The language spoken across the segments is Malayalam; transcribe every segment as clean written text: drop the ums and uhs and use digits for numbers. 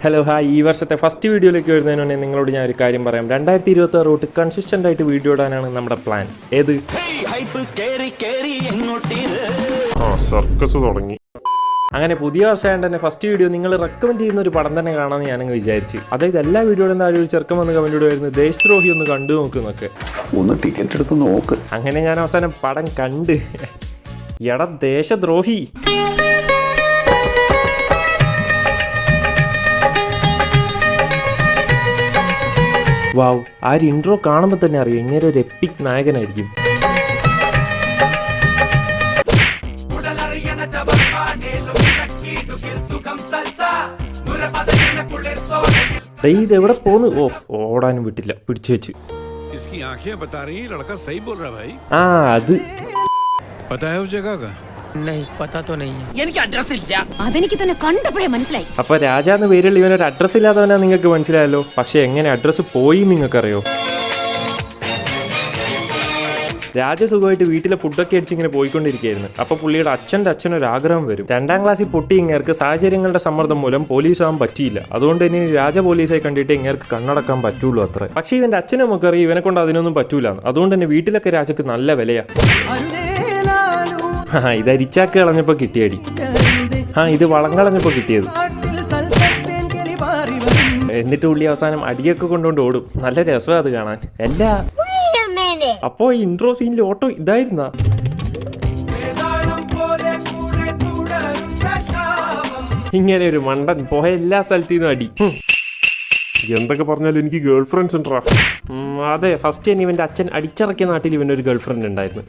ഹലോ ഹായ്, ഈ വർഷത്തെ ഫസ്റ്റ് വീഡിയോയിലേക്ക് വരുന്നതിന് മുന്നേ നിങ്ങളോട് ഞാൻ ഒരു കാര്യം പറയാം. 2026 തൊട്ട് കൺസിസ്റ്റന്റ് ആയിട്ട് വീഡിയോ ഇടാനാണ് നമ്മുടെ പ്ലാൻ. ഏത് സർക്കസ് തുടങ്ങി. അങ്ങനെ പുതിയ വർഷമായിട്ട് തന്നെ ഫസ്റ്റ് വീഡിയോ നിങ്ങൾ റെക്കമെൻഡ് ചെയ്യുന്ന ഒരു പടം തന്നെ കാണാമെന്ന് ഞാനങ്ങ് വിചാരിച്ചു. അതായത് എല്ലാ വീഡിയോയുടെ താഴെ ഒരു ചെറുക്കം വന്ന് കമന്റ് ഇടുമായിരുന്നു, ദേശദ്രോഹി ഒന്ന് കണ്ടു നോക്കുന്നൊക്കെ. ഒന്ന് ടിക്കറ്റ് എടുത്ത് നോക്ക്. അങ്ങനെ ഞാൻ അവസാനം പടം കണ്ട്. എടാ ദേശദ്രോഹി. വാവ്, ആ ഒരു ഇൻട്രോ കാണുമ്പോൾ തന്നെ അറിയാം ഇങ്ങനെ ഒരു എപ്പിക് നായകനായിരിക്കും. ഇത് എവിടെ പോന്നു? ഓടാനും വിട്ടില്ല, പിടിച്ചു വെച്ച്. ആ അത് അപ്പൊ രാജാന്ന് പേരുള്ള ഇവനൊരു അഡ്രസ് ഇല്ലാത്തവനാ നിങ്ങൾക്ക് മനസ്സിലായല്ലോ. പക്ഷെ എങ്ങനെ അഡ്രസ് പോയി നിങ്ങൾക്കറിയോ? രാജസുഖമായിട്ട് വീട്ടിലെ ഫുഡൊക്കെ അടിച്ച് ഇങ്ങനെ പോയിക്കൊണ്ടിരിക്കുകയായിരുന്നു. അപ്പൊ പുള്ളിയുടെ അച്ഛനൊരു ആഗ്രഹം വരും. 2ാം ക്ലാസ്സിൽ പൊട്ടി ഇങ്ങേർക്ക് സാഹചര്യങ്ങളുടെ സമ്മർദ്ദം മൂലം പോലീസ് ആവാൻ പറ്റിയില്ല. അതുകൊണ്ട് ഇനി രാജ പോലീസായി കണ്ടിട്ട് ഇങ്ങേർക്ക് കണ്ണടക്കാൻ പറ്റുള്ളൂ അത്ര. പക്ഷെ ഇവന്റെ അച്ഛനും ഒക്കെ അറിയാം ഇവനെ കൊണ്ട് അതിനൊന്നും പറ്റൂല. അതുകൊണ്ട് തന്നെ വീട്ടിലൊക്കെ രാജക്ക് നല്ല വിലയാ. ഇത് അരിച്ചാക്ക് കളഞ്ഞപ്പോ കിട്ടിയടി. ഇത് വളം കളഞ്ഞപ്പോ കിട്ടിയത്. എന്നിട്ട് പുള്ളി അവസാനം അടിയൊക്കെ കൊണ്ടുകൊണ്ട് ഓടും. നല്ല രസമാണ് അത് കാണാൻ. എല്ലാ അപ്പോ ഈ ഇൻട്രോ സീനിൽ ഓട്ടോ ഇതായിരുന്ന. ഇങ്ങനെ ഒരു മണ്ടൻ പോയ എല്ലാ സ്ഥലത്തുനിന്നും അടി. എന്തൊക്കെ പറഞ്ഞാലും എനിക്ക് ഗേൾ ഫ്രണ്ട്സ് ഉണ്ടാ. അതെ, ഫസ്റ്റ് തന്നെ ഇവന്റെ അച്ഛൻ അടിച്ചിറക്കിയ നാട്ടിൽ ഇവനൊരു ഗേൾ ഫ്രണ്ട് ഉണ്ടായിരുന്നു.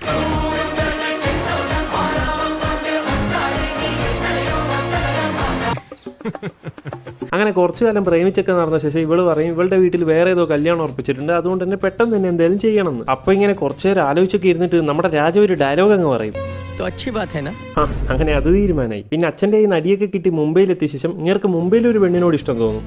അങ്ങനെ കുറച്ചു കാലം പ്രേമിച്ചൊക്കെ നടന്ന ശേഷം ഇവള് പറയും ഇവളുടെ വീട്ടിൽ വേറെ ഏതോ കല്യാണം ഉറപ്പിച്ചിട്ടുണ്ട്, അതുകൊണ്ട് തന്നെ പെട്ടെന്ന് തന്നെ എന്തെങ്കിലും ചെയ്യണമെന്ന്. അപ്പൊ ഇങ്ങനെ കുറച്ചു നേരം ആലോചിച്ചൊക്കെ ഇരുന്നിട്ട് നമ്മുടെ രാജ ഒരു ഡയലോഗ് അങ്ങ് പറയും. അങ്ങനെ അത് തീരുമാനമായി. പിന്നെ അച്ഛൻ്റെ ഈ നടിയൊക്കെ കിട്ടി മുംബൈയിലെത്തിയ ശേഷം ഇങ്ങർക്ക് മുംബൈയിൽ ഒരു പെണ്ണിനോട് ഇഷ്ടം തോന്നും.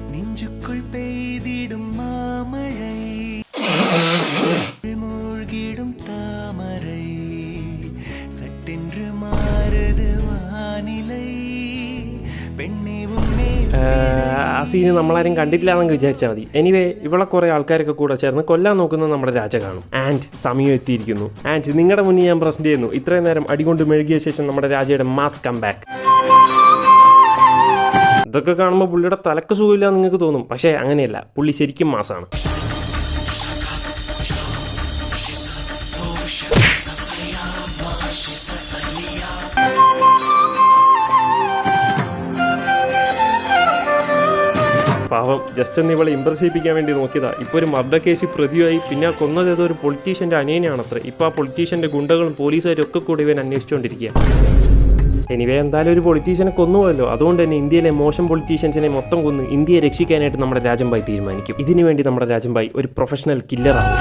ആ സീന് നമ്മളാരും കണ്ടിട്ടില്ല എന്നൊക്കെ വിചാരിച്ചാൽ മതി. എനിവേ, ഇവിടെ കുറെ ആൾക്കാരൊക്കെ കൂടെ ചേർന്ന് കൊല്ലാൻ നോക്കുന്നത് നമ്മുടെ രാജ കാണും. ആൻഡ് സമയം എത്തിയിരിക്കുന്നു. ആൻഡ് നിങ്ങളുടെ മുന്നിൽ ഞാൻ പ്രസന്റ് ചെയ്യുന്നു. ഇത്രയും നേരം അടികൊണ്ട് മെഴുകിയ ശേഷം നമ്മുടെ രാജയുടെ മാസ് കംബാക്ക്. ഇതൊക്കെ കാണുമ്പോൾ പുള്ളിയുടെ തലക്ക് സുഖമില്ല നിങ്ങൾക്ക് തോന്നും. പക്ഷേ അങ്ങനെയല്ല, പുള്ളി ശരിക്കും മാസാണ്. പാവം, ജസ്റ്റ് ഒന്ന് ഇവളെ ഇംപ്രസ് ചെയ്യിപ്പിക്കാൻ വേണ്ടി നോക്കിയതാ. ഇപ്പോൾ ഒരു മർഡർ കേസിൽ പ്രതിയായി. പിന്നെ ആ കൊന്നത് ഏതോ ഒരു പൊളിറ്റീഷ്യൻ്റെ അനിയനാണത്ര. ഇപ്പോൾ ആ പൊളിറ്റീഷ്യൻ്റെ ഗുണ്ടകളും പോലീസുകാരും ഒക്കെ കൂടി ഇവൻ അന്വേഷിച്ചുകൊണ്ടിരിക്കുക. എനിവേ, എന്തായാലും ഒരു പൊളിറ്റീഷ്യനെ കൊന്നുപോയല്ലോ. അതുകൊണ്ട് തന്നെ ഇന്ത്യയിലെ മോശം പൊളിറ്റീഷ്യൻസിനെ മൊത്തം കൊന്ന് ഇന്ത്യയെ രക്ഷിക്കാനായിട്ട് നമ്മുടെ രാജംഭായ് തീരുമാനിക്കും. ഇതിനു വേണ്ടി നമ്മുടെ രാജംഭായ് ഒരു പ്രൊഫഷണൽ കില്ലറാണ്.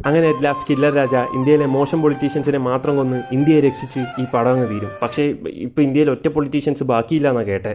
അങ്ങനെ ലാസ്റ്റ് കില്ലർ രാജ ഇന്ത്യയിലെ മോശം പൊളിറ്റീഷ്യൻസിനെ മാത്രം കൊന്ന് ഇന്ത്യയെ രക്ഷിച്ച് ഈ പടം അങ്ങ് തീരും. പക്ഷേ ഇപ്പൊ ഇന്ത്യയിൽ ഒറ്റ പൊളിറ്റീഷ്യൻസ് ബാക്കിയില്ല എന്നാ കേട്ടെ.